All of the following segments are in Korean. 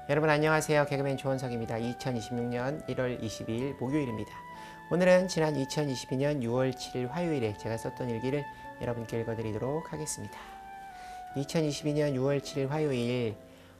여러분 안녕하세요. 개그맨 조원석입니다. 2026년 1월 22일 목요일입니다. 오늘은 지난 2022년 6월 7일 화요일에 제가 썼던 일기를 여러분께 읽어드리도록 하겠습니다. 2022년 6월 7일 화요일,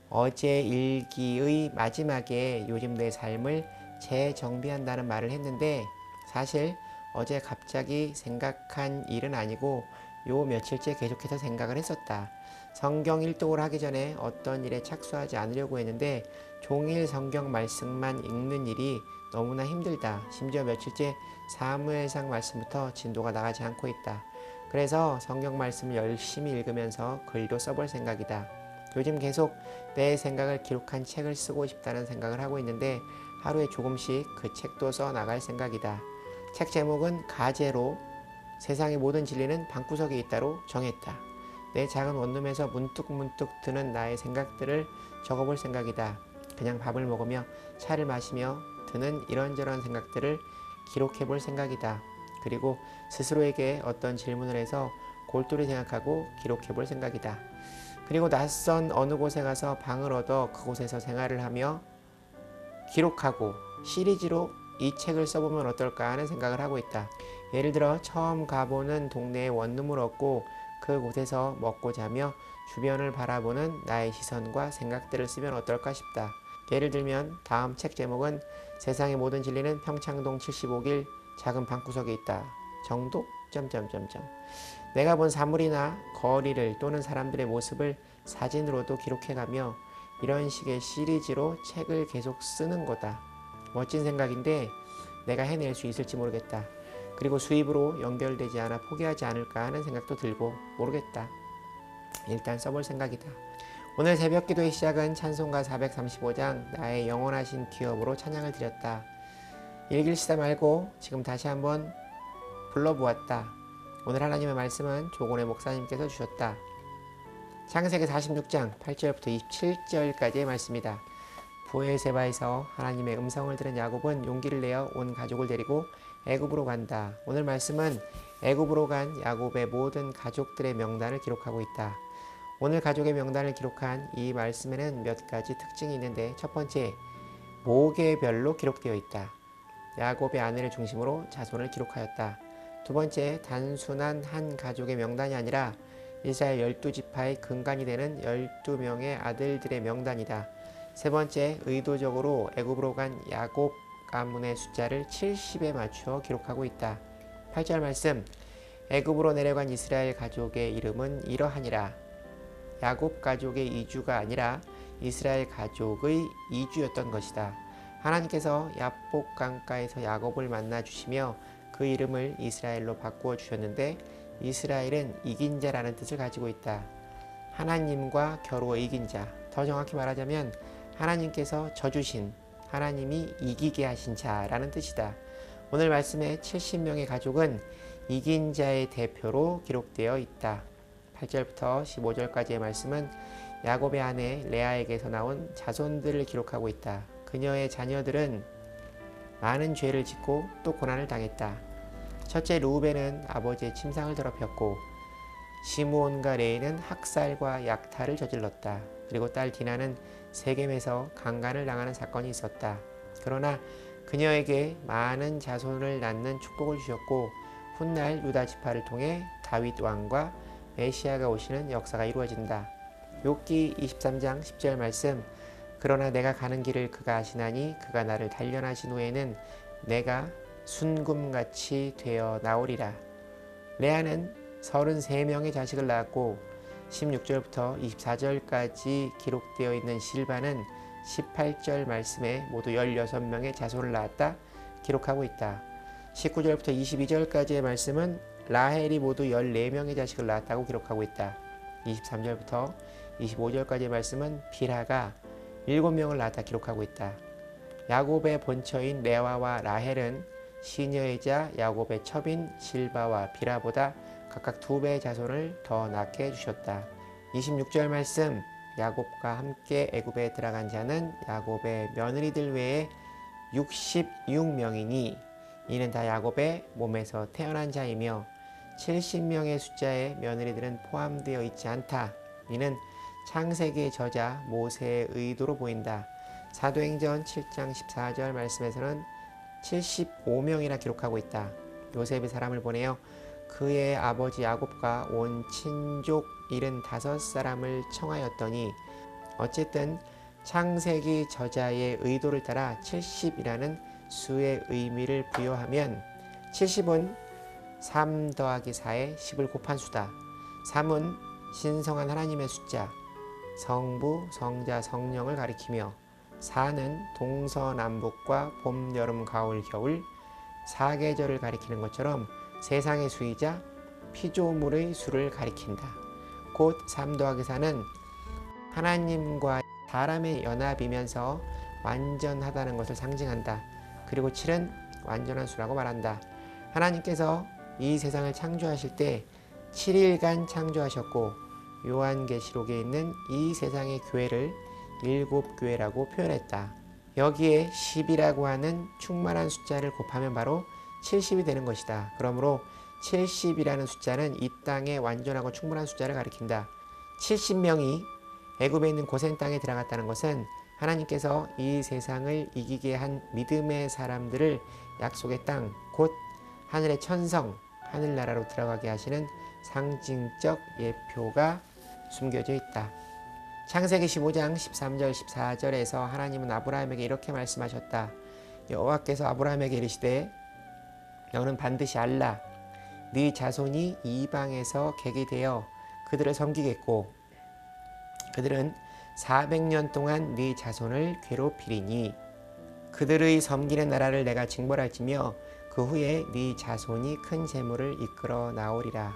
어제 일기의 마지막에 요즘 내 삶을 재정비한다는 말을 했는데, 사실 어제 갑자기 생각한 일은 아니고 요 며칠째 계속해서 생각을 했었다. 성경 일독을 하기 전에 어떤 일에 착수하지 않으려고 했는데 종일 성경 말씀만 읽는 일이 너무나 힘들다. 심지어 며칠째 사무엘상 말씀부터 진도가 나가지 않고 있다. 그래서 성경 말씀을 열심히 읽으면서 글도 써볼 생각이다. 요즘 계속 내 생각을 기록한 책을 쓰고 싶다는 생각을 하고 있는데 하루에 조금씩 그 책도 써 나갈 생각이다. 책 제목은 가제로 세상의 모든 진리는 방구석에 있다로 정했다. 내 작은 원룸에서 문득문득 드는 나의 생각들을 적어볼 생각이다. 그냥 밥을 먹으며 차를 마시며 드는 이런저런 생각들을 기록해볼 생각이다. 그리고 스스로에게 어떤 질문을 해서 골똘히 생각하고 기록해볼 생각이다. 그리고 낯선 어느 곳에 가서 방을 얻어 그곳에서 생활을 하며 기록하고 시리즈로 이 책을 써보면 어떨까 하는 생각을 하고 있다. 예를 들어 처음 가보는 동네에 원룸을 얻고 그곳에서 먹고 자며 주변을 바라보는 나의 시선과 생각들을 쓰면 어떨까 싶다. 예를 들면 다음 책 제목은 세상의 모든 진리는 평창동 75길 작은 방구석에 있다. 정도? 내가 본 사물이나 거리를 또는 사람들의 모습을 사진으로도 기록해가며 이런 식의 시리즈로 책을 계속 쓰는 거다. 멋진 생각인데 내가 해낼 수 있을지 모르겠다. 그리고 수입으로 연결되지 않아 포기하지 않을까 하는 생각도 들고 모르겠다. 일단 써볼 생각이다. 오늘 새벽 기도의 시작은 찬송가 435장 나의 영원하신 기업으로 찬양을 드렸다. 일기를 쓰다 말고 지금 다시 한번 불러보았다. 오늘 하나님의 말씀은 조곤의 목사님께서 주셨다. 창세기 46장 8절부터 27절까지의 말씀이다. 부엘세바에서 하나님의 음성을 들은 야곱은 용기를 내어 온 가족을 데리고 애굽으로 간다. 오늘 말씀은 애굽으로 간 야곱의 모든 가족들의 명단을 기록하고 있다. 오늘 가족의 명단을 기록한 이 말씀에는 몇 가지 특징이 있는데, 첫 번째, 모계별로 기록되어 있다. 야곱의 아내를 중심으로 자손을 기록하였다. 두 번째, 단순한 한 가족의 명단이 아니라 이스라엘 12지파의 근간이 되는 12명의 아들들의 명단이다. 세 번째, 의도적으로 애굽으로 간 야곱 가문의 숫자를 70에 맞추어 기록하고 있다. 8절 말씀, 애굽으로 내려간 이스라엘 가족의 이름은 이러하니라. 야곱 가족의 이주가 아니라 이스라엘 가족의 이주였던 것이다. 하나님께서 야복 강가에서 야곱을 만나 주시며 그 이름을 이스라엘로 바꾸어 주셨는데, 이스라엘은 이긴 자라는 뜻을 가지고 있다. 하나님과 겨루어 이긴 자, 더 정확히 말하자면 하나님께서 져주신, 하나님이 이기게 하신 자라는 뜻이다. 오늘 말씀의 70명의 가족은 이긴 자의 대표로 기록되어 있다. 8절부터 15절까지의 말씀은 야곱의 아내 레아에게서 나온 자손들을 기록하고 있다. 그녀의 자녀들은 많은 죄를 짓고 또 고난을 당했다. 첫째 르우벤은 아버지의 침상을 더럽혔고, 시므온과 레이는 학살과 약탈을 저질렀다. 그리고 딸 디나는 세겜에서 강간을 당하는 사건이 있었다. 그러나 그녀에게 많은 자손을 낳는 축복을 주셨고, 훗날 유다 지파를 통해 다윗 왕과 메시아가 오시는 역사가 이루어진다. 욥기 23장 10절 말씀, 그러나 내가 가는 길을 그가 아시나니 그가 나를 단련하신 후에는 내가 순금같이 되어 나오리라. 레아는 33명의 자식을 낳았고 16절부터 24절까지 기록되어 있는 실바는 18절 말씀에 모두 16명의 자손을 낳았다 기록하고 있다. 19절부터 22절까지의 말씀은 라헬이 모두 14명의 자식을 낳았다고 기록하고 있다. 23절부터 25절까지의 말씀은 빌하가 7명을 낳았다 기록하고 있다. 야곱의 본처인 레아와 라헬은 시녀이자 야곱의 첩인 실바와 빌하보다 각각 2배의 자손을 더 낳게 해주셨다. 26절 말씀, 야곱과 함께 애굽에 들어간 자는 야곱의 며느리들 외에 66명이니 이는 다 야곱의 몸에서 태어난 자이며 70명의 숫자에 며느리들은 포함되어 있지 않다. 이는 창세기의 저자 모세의 의도로 보인다. 사도행전 7장 14절 말씀에서는 75명이나 기록하고 있다. 요셉이 사람을 보내어 그의 아버지 야곱과 온 친족 75사람을 청하였더니, 어쨌든 창세기 저자의 의도를 따라 70이라는 수의 의미를 부여하면 70은 3 더하기 4에 10을 곱한 수다. 3은 신성한 하나님의 숫자, 성부, 성자, 성령을 가리키며 4는 동서남북과 봄, 여름, 가을, 겨울 4계절을 가리키는 것처럼 세상의 수이자 피조물의 수를 가리킨다. 곧 3 더하기 4는 하나님과 사람의 연합이면서 완전하다는 것을 상징한다. 그리고 7은 완전한 수라고 말한다. 하나님께서 이 세상을 창조하실 때 7일간 창조하셨고, 요한계시록에 있는 이 세상의 교회를 7교회라고 표현했다. 여기에 10이라고 하는 충만한 숫자를 곱하면 바로 70이 되는 것이다. 그러므로 70이라는 숫자는 이 땅의 완전하고 충분한 숫자를 가리킨다. 70명이 애굽에 있는 고센 땅에 들어갔다는 것은 하나님께서 이 세상을 이기게 한 믿음의 사람들을 약속의 땅, 곧 하늘의 천성, 하늘나라로 들어가게 하시는 상징적 예표가 숨겨져 있다. 창세기 15장 13절 14절에서 하나님은 아브라함에게 이렇게 말씀하셨다. 여호와께서 아브라함에게 이르시되 너는 반드시 알라. 네 자손이 이방에서 객이 되어 그들을 섬기겠고 그들은 400년 동안 네 자손을 괴롭히리니 그들의 섬기는 나라를 내가 징벌할지며 그 후에 네 자손이 큰 재물을 이끌어 나오리라.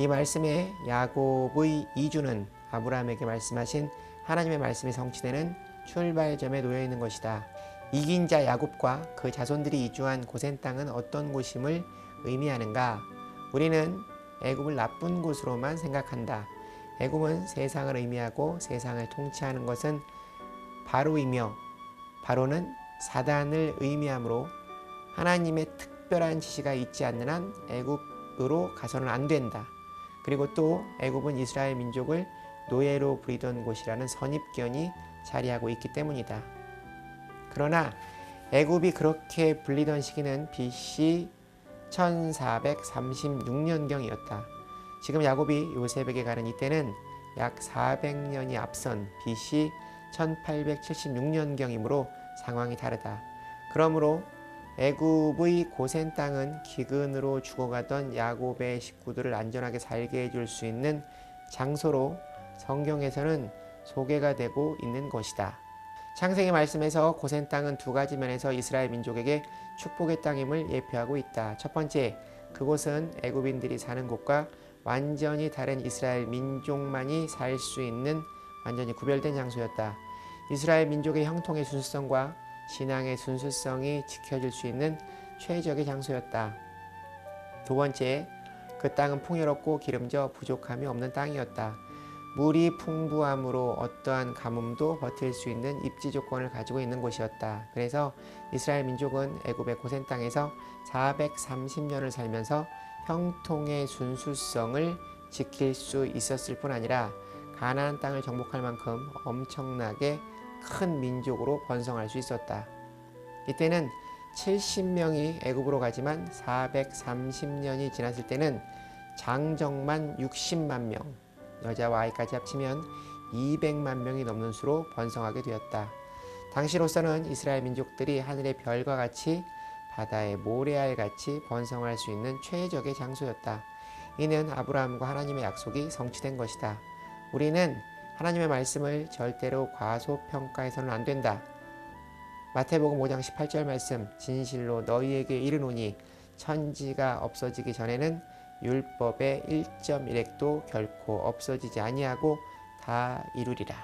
이 말씀에 야곱의 이주는 아브라함에게 말씀하신 하나님의 말씀이 성취되는 출발점에 놓여 있는 것이다. 이긴 자 야곱과 그 자손들이 이주한 고센 땅은 어떤 곳임을 의미하는가? 우리는 애굽을 나쁜 곳으로만 생각한다. 애굽은 세상을 의미하고 세상을 통치하는 것은 바로이며 바로는 사단을 의미하므로 하나님의 특별한 지시가 있지 않는 한 애굽으로 가서는 안 된다. 그리고 또 애굽은 이스라엘 민족을 노예로 부리던 곳이라는 선입견이 자리하고 있기 때문이다. 그러나 애굽이 그렇게 불리던 시기는 BC 1436년경이었다. 지금 야곱이 요셉에게 가는 이때는 약 400년이 앞선 BC 1876년경이므로 상황이 다르다. 그러므로 애굽의 고센 땅은 기근으로 죽어가던 야곱의 식구들을 안전하게 살게 해줄 수 있는 장소로 성경에서는 소개가 되고 있는 것이다. 창세기 말씀에서 고센 땅은 두 가지 면에서 이스라엘 민족에게 축복의 땅임을 예표하고 있다. 첫 번째, 그곳은 애굽인들이 사는 곳과 완전히 다른 이스라엘 민족만이 살 수 있는 완전히 구별된 장소였다. 이스라엘 민족의 형통의 순수성과 신앙의 순수성이 지켜질 수 있는 최적의 장소였다. 두 번째, 그 땅은 풍요롭고 기름져 부족함이 없는 땅이었다. 물이 풍부함으로 어떠한 가뭄도 버틸 수 있는 입지 조건을 가지고 있는 곳이었다. 그래서 이스라엘 민족은 애굽의 고센 땅에서 430년을 살면서 형통의 순수성을 지킬 수 있었을 뿐 아니라 가나안 땅을 정복할 만큼 엄청나게 큰 민족으로 번성할 수 있었다. 이때는 70명이 애굽으로 가지만 430년이 지났을 때는 장정만 60만 명, 여자와 아이까지 합치면 200만 명이 넘는 수로 번성하게 되었다. 당시로서는 이스라엘 민족들이 하늘의 별과 같이 바다의 모래알 같이 번성할 수 있는 최적의 장소였다. 이는 아브라함과 하나님의 약속이 성취된 것이다. 우리는 하나님의 말씀을 절대로 과소평가해서는 안 된다. 마태복음 5장 18절 말씀, 진실로 너희에게 이르노니 천지가 없어지기 전에는 율법의 1.1획도 결코 없어지지 아니하고 다 이루리라.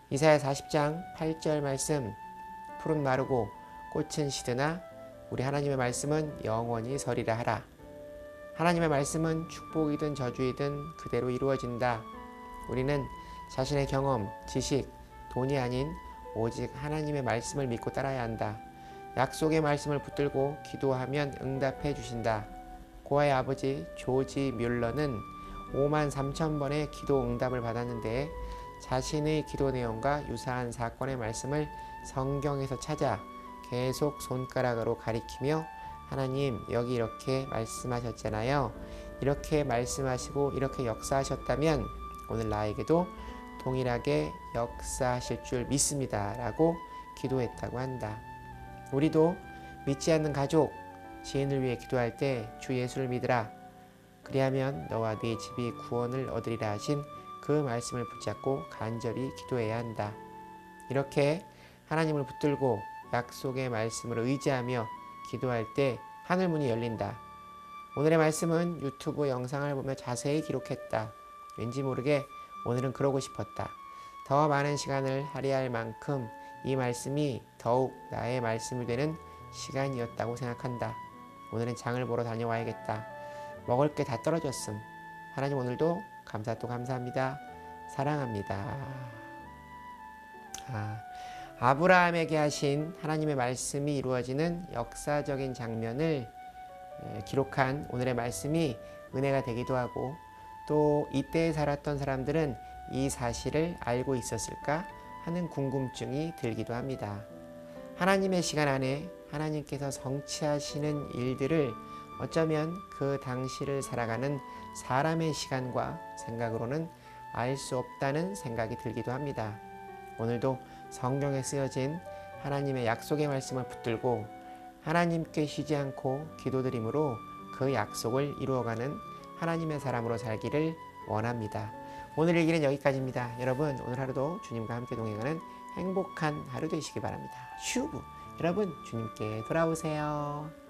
이사야 40장 8절 말씀, 푸른 마르고 꽃은 시드나 우리 하나님의 말씀은 영원히 서리라 하라. 하나님의 말씀은 축복이든 저주이든 그대로 이루어진다. 우리는 자신의 경험, 지식, 돈이 아닌 오직 하나님의 말씀을 믿고 따라야 한다. 약속의 말씀을 붙들고 기도하면 응답해 주신다. 고아의 아버지 조지 뮬러는 53,000번의 기도 응답을 받았는데 자신의 기도 내용과 유사한 사건의 말씀을 성경에서 찾아 계속 손가락으로 가리키며 하나님 여기 이렇게 말씀하셨잖아요. 이렇게 말씀하시고 이렇게 역사하셨다면 오늘 나에게도 동일하게 역사하실 줄 믿습니다. 라고 기도했다고 한다. 우리도 믿지 않는 가족, 지인을 위해 기도할 때 주 예수를 믿으라. 그리하면 너와 네 집이 구원을 얻으리라 하신 그 말씀을 붙잡고 간절히 기도해야 한다. 이렇게 하나님을 붙들고 약속의 말씀을 의지하며 기도할 때 하늘문이 열린다. 오늘의 말씀은 유튜브 영상을 보며 자세히 기록했다. 왠지 모르게 오늘은 그러고 싶었다. 더 많은 시간을 할애할 만큼 이 말씀이 더욱 나의 말씀이 되는 시간이었다고 생각한다. 오늘은 장을 보러 다녀와야겠다. 먹을 게 다 떨어졌음. 하나님 오늘도 감사 또 감사합니다. 사랑합니다. 아브라함에게 하신 하나님의 말씀이 이루어지는 역사적인 장면을 기록한 오늘의 말씀이 은혜가 되기도 하고 또 이때에 살았던 사람들은 이 사실을 알고 있었을까 하는 궁금증이 들기도 합니다. 하나님의 시간 안에 하나님께서 성취하시는 일들을 어쩌면 그 당시를 살아가는 사람의 시간과 생각으로는 알 수 없다는 생각이 들기도 합니다. 오늘도 성경에 쓰여진 하나님의 약속의 말씀을 붙들고 하나님께 쉬지 않고 기도드림으로 그 약속을 이루어가는 하나님의 사람으로 살기를 원합니다. 오늘 일기는 여기까지입니다. 여러분 오늘 하루도 주님과 함께 동행하는 행복한 하루 되시기 바랍니다. 슈브 여러분 주님께 돌아오세요.